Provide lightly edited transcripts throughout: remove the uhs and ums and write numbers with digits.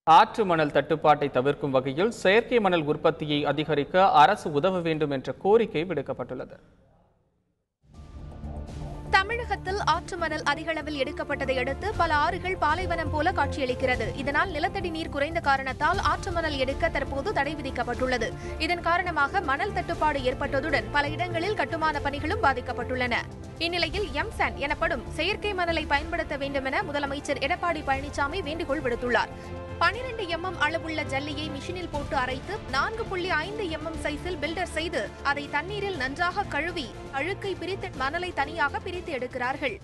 ஆற்று மணல் தட்டுப்பாட்டை தவிர்க்கும் வகையில் செயற்கை மணல் உற்பத்தியை அதிகரிக்க அரசு உதவ வேண்டும் என்ற கோரிக்கை விடுக்கப்பட்டுள்ளது. தமிழகத்தில் ஆற்று மணல் அதிகளவில் எடுக்கப்பட்டதை அடுத்து பல ஆறுகள் பாலைவனம் போல காட்சியளிக்கிறது. இதனால் நிலத்தடி நீர் குறைந்த காரணத்தால் ஆற்று மணல் எடுக்க தற்போது தடை விதிக்கப்பட்டுள்ளது. இதன் காரணமாக மணல் தட்டுப்பாடு ஏற்பட்டதுடன் பல இடங்களில் கட்டுமான பணிகளும் பாதிக்கப்பட்டுள்ளன. இந்நிலையில் எம்சாண்ட் எனப்படும் செயற்கை மணலை பயன்படுத்த வேண்டும் என முதலமைச்சர் எடப்பாடி பழனிசாமி வேண்டுகோள் விடுத்துள்ளார். 12 mm அளவுள்ள ஜல்லியை மிஷினில் போட்டு அரைத்து 4.5 mm சைஸில் பில்டர் செய்து அதை தண்ணீரில் நன்றாக கழுவி அழுக்கை பிரித்து மணலை தனியாக பிரித்து எடுக்கிறார்கள்.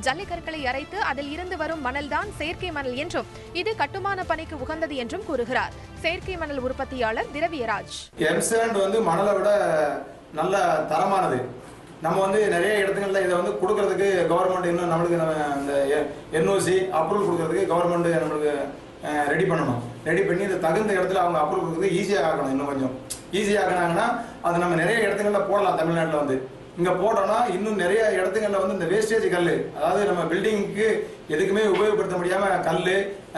ஜல்லிக்கற்களை அரைத்து அதில் இருந்து வரும் மணல்தான் செயற்கை மணல் என்றும் இது கட்டுமான பணிக்கு உகந்தது என்றும் கூறுகிறார் செயற்கை மணல் உற்பத்தியாளர் திரவியராஜ். எம்சாண்ட் மணலை விட நல்ல தரமானது. நம்ம நிறைய இடத்துங்கள்ல இதை கொடுக்கறதுக்கு கவர்மெண்ட் இன்னும் நம்மளுக்கு இந்த என்ஓசி அப்ரூவல் கொடுக்கறதுக்கு கவர்மெண்ட் நம்மளுக்கு ரெடி பண்ணணும். ரெடி பண்ணி இந்த தகுந்த இடத்துல அவங்க அப்ரூவல் கொடுக்கறது ஈஸியாக ஆகணும். இன்னும் கொஞ்சம் ஈஸியாக ஆகினாங்கன்னா அது நம்ம நிறைய இடத்துங்கள்ல போடலாம். தமிழ்நாட்டில் இங்க போட்டோம்னா இன்னும் நிறைய இடத்துங்கள்ல இந்த வேஸ்டேஜ் கல், அதாவது நம்ம பில்டிங்க்கு எதுக்குமே உபயோகப்படுத்த முடியாம கல்,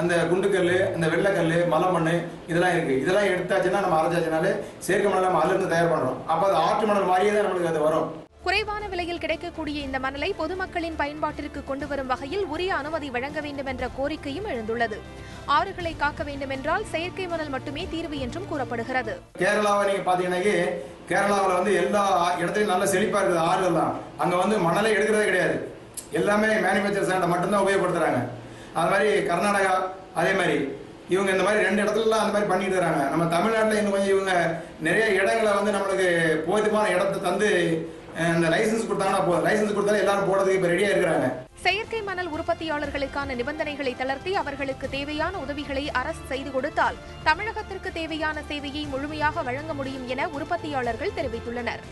அந்த குண்டுக்கல், அந்த வெள்ளைக்கல், மலை மண் இதெல்லாம் இருக்கு. இதெல்லாம் எடுத்தாச்சுன்னா நம்ம அரைச்சாச்சுனாலே செயற்கை மணல் நம்ம அதுல இருந்து தயார் பண்றோம். அப்ப அது ஆற்று மணல் மாதிரியே தான் நம்மளுக்கு அது வரும். குறைவான விலையில் கிடைக்கக்கூடிய இந்த மணலை பொதுமக்களின் பயன்பாட்டிற்கு கொண்டு வரும் வகையில் உரிய அனுமதி வழங்க வேண்டும் என்ற கோரிக்கையும் எழுந்துள்ளது. ஆறுகளை காக்க வேண்டும் என்றால் செயற்கை மணல் மட்டுமே தீர்வு என்றும் கூறப்படுகிறது. கேரளாவை நீங்க பாத்தீங்கன்னா கேரளாவில் எல்லா இடத்துலையும் நல்ல செழிப்பா இருக்குது ஆறுகள் தான். அங்க மணலை எடுக்கிறதே கிடையாது. எல்லாமே மேனுஃபேக்சர் சாண்டை மட்டும்தான் உபயோகப்படுத்துறாங்க. அது மாதிரி கர்நாடகா அதே மாதிரி இவங்க இந்த மாதிரி 2 இடத்துலலாம் அந்த மாதிரி பண்ணிட்டு இருக்காங்க. நம்ம தமிழ்நாட்டில் இன்னும் கொஞ்சம் இவங்க நிறைய இடங்களை நம்மளுக்கு போதுமான இடத்தை தந்து இந்த லைசன்ஸ் கொடுத்தாங்கன்னா போதும். லைசன்ஸ் கொடுத்தாலும் எல்லாரும் போடுறதுக்கு இப்ப ரெடியா இருக்கிறாங்க. செயற்கை மணல் உற்பத்தியாளர்களுக்கான நிபந்தனைகளை தளர்த்தி அவர்களுக்கு தேவையான உதவிகளை அரசு செய்து கொடுத்தால் தமிழகத்திற்கு தேவையான சேவையை முழுமையாக வழங்க முடியும் என உற்பத்தியாளர்கள் தெரிவித்துள்ளனர்.